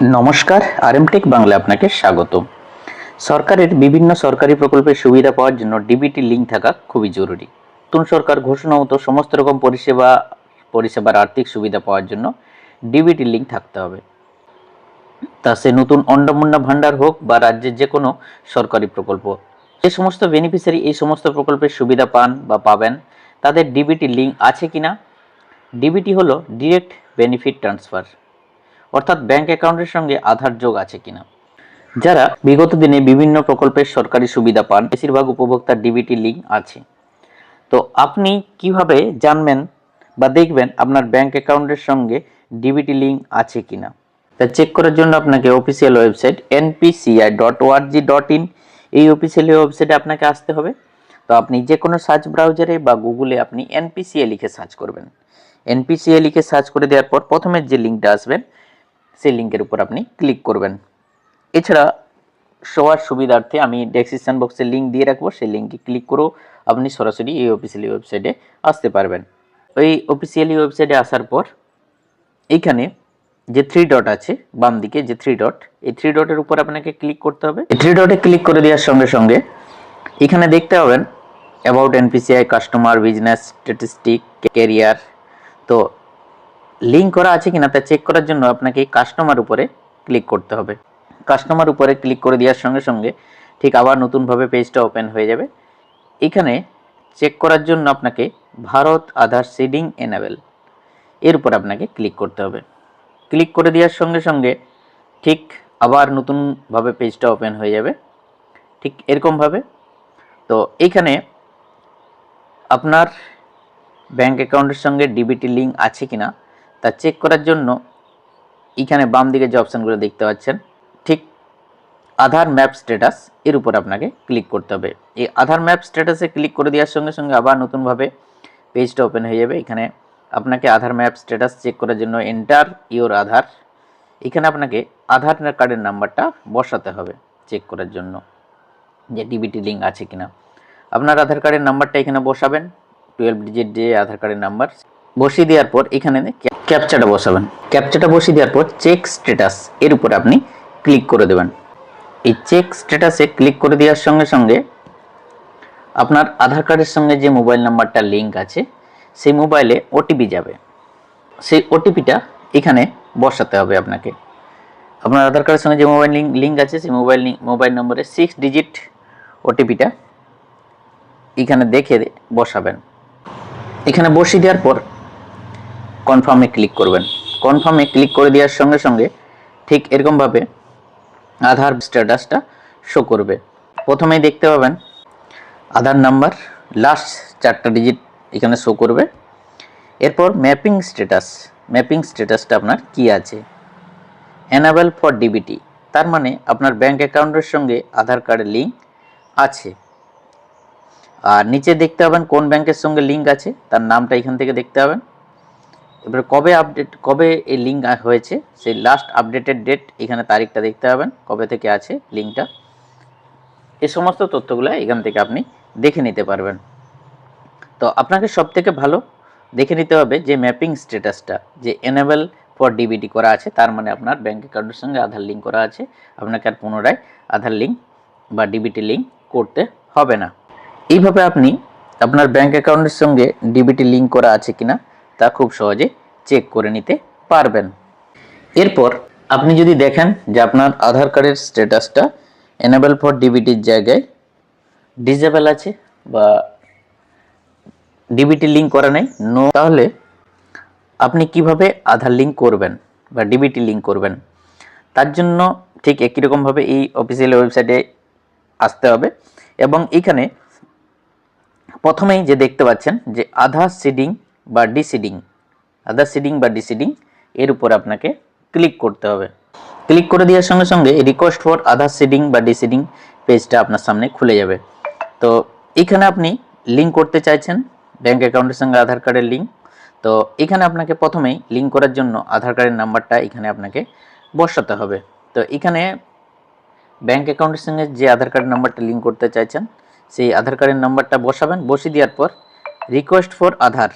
নমস্কার, আরএমটেক বাংলা আপনাকে স্বাগত। সরকারের বিভিন্ন সরকারি প্রকল্পের সুবিধা পাওয়ার জন্য ডিবিটি লিঙ্ক থাকা খুবই জরুরি। নতুন সরকার ঘোষণা মতো সমস্ত রকম পরিষেবার আর্থিক সুবিধা পাওয়ার জন্য ডিবিটি লিঙ্ক থাকতে হবে। তা সে নতুন অন্নপূর্ণা ভাণ্ডার হোক বা রাজ্যের যে কোনো সরকারি প্রকল্প, যে সমস্ত বেনিফিশিয়ারি এই সমস্ত প্রকল্পের সুবিধা পান বা পাবেন তাদের ডিবিটি লিঙ্ক আছে কিনা। ডিবিটি হলো ডিরেক্ট বেনিফিট ট্রান্সফার, অর্থাৎ ব্যাংক অ্যাকাউন্টের সঙ্গে আধার যোগ আছে কিনা। যারা বিগত দিনে বিভিন্ন প্রকল্পের সরকারি সুবিধা পান বেশিরভাগ উপভোক্তার ডিবিটি লিঙ্ক আছে। তো আপনি কিভাবে জানবেন বা দেখবেন আপনার ব্যাংক অ্যাকাউন্টের সঙ্গে ডিবিটি লিঙ্ক আছে কিনা। তা চেক করার জন্য আপনাকে অফিসিয়াল ওয়েবসাইট npci.org.in এই অফিসিয়াল ওয়েবসাইটে আপনাকে আসতে হবে। তো আপনি যে কোনো সার্চ ব্রাউজারে বা গুগলে আপনি এনপিসিআই লিখে সার্চ করবেন। এনপিসিআই লিখে সার্চ করে দেওয়ার পর প্রথমে যে লিঙ্কটা আসবেন সেই লিঙ্কের উপর আপনি ক্লিক করবেন। এছাড়া সবার সুবিধার্থে আমি ডেসক্রিপশন বক্সে লিঙ্ক দিয়ে রাখবো, সেই লিঙ্কে ক্লিক করেও আপনি সরাসরি এই অফিসিয়ালি ওয়েবসাইটে আসতে পারবেন। ওই অফিসিয়ালি ওয়েবসাইটে আসার পর এইখানে যে 3 ডট আছে বাম দিকে, যে 3 ডট, এই 3 ডটের উপর আপনাকে ক্লিক করতে হবে। এই 3 ডটে ক্লিক করে দেওয়ার সঙ্গে সঙ্গে এখানে দেখতে পাবেন about NPCI, customer, business, statistic, career. তো লিঙ্ক করা আছে কিনা তা চেক করার জন্য আপনাকে কাস্টমার উপরে ক্লিক করতে হবে। কাস্টমার উপরে ক্লিক করে দেওয়ার সঙ্গে সঙ্গে ঠিক আবার নতুনভাবে পেজটা ওপেন হয়ে যাবে। এখানে চেক করার জন্য আপনাকে ভারত আধার সিডিং এনেবল এর উপর আপনাকে ক্লিক করতে হবে। ক্লিক করে দেওয়ার সঙ্গে সঙ্গে ঠিক আবার নতুনভাবে পেজটা ওপেন হয়ে যাবে ঠিক এরকমভাবে। তো এইখানে আপনার ব্যাংক অ্যাকাউন্টের সঙ্গে ডিবিটি লিঙ্ক আছে কিনা তা চেক করার জন্য এখানে বাম দিকে যে অপশানগুলো দেখতে পাচ্ছেন ঠিক আধার ম্যাপ স্ট্যাটাস এর উপর আপনাকে ক্লিক করতে হবে। এই আধার ম্যাপ স্ট্যাটাসে ক্লিক করে দেওয়ার সঙ্গে সঙ্গে আবার নতুনভাবে পেজটা ওপেন হয়ে যাবে। এখানে আপনাকে আধার ম্যাপ স্ট্যাটাস চেক করার জন্য এন্টার ইওর আধার, এখানে আপনাকে আধার কার্ডের নাম্বারটা বসাতে হবে চেক করার জন্য যে ডিবিটি লিঙ্ক আছে কিনা। আপনার আধার কার্ডের নাম্বারটা এখানে বসাবেন, 12 ডিজিট যে আধার কার্ডের নাম্বার বসিয়ে দেওয়ার পর এখানে ক্যাপচাটা বসাবেন। ক্যাপচাটা বসিয়ে দেওয়ার পর চেক স্ট্যাটাস এর উপরে আপনি ক্লিক করে দেবেন। এই চেক স্ট্যাটাসে ক্লিক করে দেওয়ার সঙ্গে সঙ্গে আপনার আধার কার্ডের সঙ্গে যে মোবাইল নাম্বারটা লিঙ্ক আছে সেই মোবাইলে ওটিপি যাবে। সেই ওটিপিটা এখানে বসাতে হবে আপনাকে। আপনার আধার কার্ডের সঙ্গে যে মোবাইল লিঙ্ক আছে সেই মোবাইল নম্বরে 6 ডিজিট ওটিপিটা এখানে দেখে বসাবেন। এখানে বসিয়ে দেওয়ার পর কনফার্মে ক্লিক করবেন। কনফার্মে ক্লিক করে দেওয়ার সঙ্গে সঙ্গে ঠিক এরকমভাবে আধার স্ট্যাটাসটা শো করবে। প্রথমেই দেখতে পাবেন আধার নাম্বার লাস্ট 4টা ডিজিট এখানে শো করবে। এরপর ম্যাপিং স্ট্যাটাসটা আপনার কি আছে, এনেবল ফর ডিবিটি, তার মানে আপনার ব্যাংক অ্যাকাউন্টের সঙ্গে আধার কার্ডের লিঙ্ক আছে। আর নিচে দেখতে পাবেন কোন ব্যাংকের সঙ্গে লিঙ্ক আছে তার নামটা এখান থেকে দেখতে পাবেন। এবার কবে এই লিঙ্ক হয়েছে সেই লাস্ট আপডেটেড ডেট এখানে তারিখটা দেখতে পাবেন কবে থেকে আছে লিঙ্কটা। এই সমস্ত তথ্যগুলো এখান থেকে আপনি দেখে নিতে পারবেন। তো আপনাকে সবথেকে ভালো দেখে নিতে হবে যে ম্যাপিং স্ট্যাটাসটা যে এনেবল ফর ডিবিটি করা আছে, তার মানে আপনার ব্যাংক অ্যাকাউন্টের সঙ্গে আধার লিঙ্ক করা আছে, আপনাকে আর পুনরায় আধার লিঙ্ক বা ডিবিটি লিঙ্ক করতে হবে না। এইভাবে আপনি আপনার ব্যাংক অ্যাকাউন্টের সঙ্গে ডিবিটি লিঙ্ক করা আছে কিনা তা খুব সহজে চেক করে নিতে পারবেন। এরপর আপনি যদি দেখেন যে আপনার আধার কার্ডের স্ট্যাটাসটা এনেবল ফর ডিবিটির জায়গায় ডিসেবল আছে বা ডিবিটি লিঙ্ক করা নেই নো, তাহলে আপনি কিভাবে আধার লিঙ্ক করবেন বা ডিবিটি লিঙ্ক করবেন তার জন্য ঠিক একই রকমভাবে এই অফিসিয়াল ওয়েবসাইটে আসতে হবে এবং এখানে প্রথমেই যে দেখতে পাচ্ছেন যে আধার সিডিং বা ডিসিডিং এর উপর আপনাকে ক্লিক করতে হবে। ক্লিক করে দেওয়ার সঙ্গে সঙ্গে রিকোয়েস্ট ফর আধার সিডিং বা ডিসিডিং পেজটা আপনার সামনে খুলে যাবে। তো এখানে আপনি লিঙ্ক করতে চাইছেন ব্যাংক অ্যাকাউন্টের সঙ্গে আধার কার্ডের লিঙ্ক। তো এখানে আপনাকে প্রথমেই লিঙ্ক করার জন্য আধার কার্ডের নাম্বারটা এখানে আপনাকে বসাতে হবে। তো এখানে ব্যাংক অ্যাকাউন্টের সঙ্গে যে আধার কার্ডের নাম্বারটা লিঙ্ক করতে চাইছেন সেই আধার কার্ডের নাম্বারটা বসাবেন। বসিয়ে দেওয়ার পর রিকোয়েস্ট ফর আধার,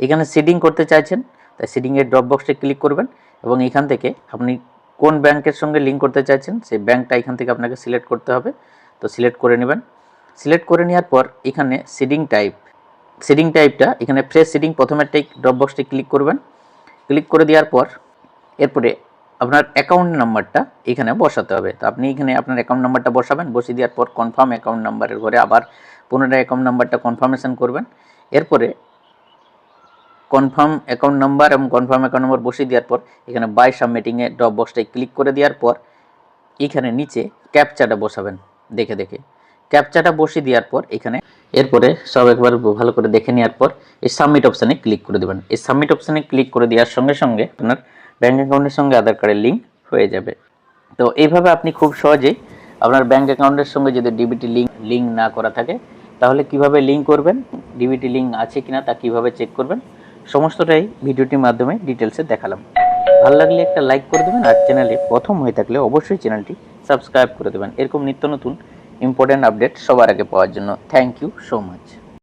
এখানে সিডিং করতে চাইছেন তাই সিডিংয়ের ড্রপ বক্সে ক্লিক করবেন এবং এখান থেকে আপনি কোন ব্যাংকের সঙ্গে লিঙ্ক করতে চাইছেন সেই ব্যাংকটা এখান থেকে আপনাকে সিলেক্ট করতে হবে। তো সিলেক্ট করে নেবেন। সিলেক্ট করে নেওয়ার পর এখানে সিডিং টাইপটা এখানে ফ্রেশ সিডিং প্রথমেরটাই ড্রপ বক্সটি ক্লিক করবেন। ক্লিক করে দেওয়ার পর এরপরে আপনার অ্যাকাউন্ট নাম্বারটা এখানে বসাতে হবে। তো আপনি এখানে আপনার অ্যাকাউন্ট নাম্বারটা বসাবেন। বসিয়ে দেওয়ার পর কনফার্ম অ্যাকাউন্ট নাম্বারের ঘরে আবার পুনরায় অ্যাকাউন্ট নাম্বারটা কনফার্মেশন করবেন। এরপরে কনফার্ম অ্যাকাউন্ট নাম্বার এবং কনফার্ম অ্যাকাউন্ট নাম্বার বসিয়ে দেওয়ার পর এখানে বাই সাবমিটিংয়ে ড্রপ বক্সটায় ক্লিক করে দেওয়ার পর এখানে নিচে ক্যাপচাটা বসাবেন দেখে ক্যাপচাটা বসিয়ে দেওয়ার পর এখানে এরপরে সব একবার ভালো করে দেখে নেওয়ার পর এই সাবমিট অপশানে ক্লিক করে দেবেন। এই সাবমিট অপশানে ক্লিক করে দেওয়ার সঙ্গে সঙ্গে আপনার ব্যাঙ্ক অ্যাকাউন্টের সঙ্গে আধার কার্ডের লিঙ্ক হয়ে যাবে। তো এইভাবে আপনি খুব সহজেই আপনার ব্যাঙ্ক অ্যাকাউন্টের সঙ্গে যদি ডিবিটি লিঙ্ক না করা থাকে তাহলে কিভাবে লিঙ্ক করবেন, ডিবিটি লিঙ্ক আছে কিনা তা কিভাবে চেক করবেন, সমস্তটাই ভিডিওটির মাধ্যমে ডিটেলসে দেখালাম। ভালো লাগলে একটা লাইক করে দেবেন, আর চ্যানেলে প্রথম হয়ে থাকলে অবশ্যই চ্যানেলটি সাবস্ক্রাইব করে দেবেন এরকম নিত্য নতুন ইম্পর্টেন্ট আপডেট সবার আগে পাওয়ার জন্য। Thank you so much.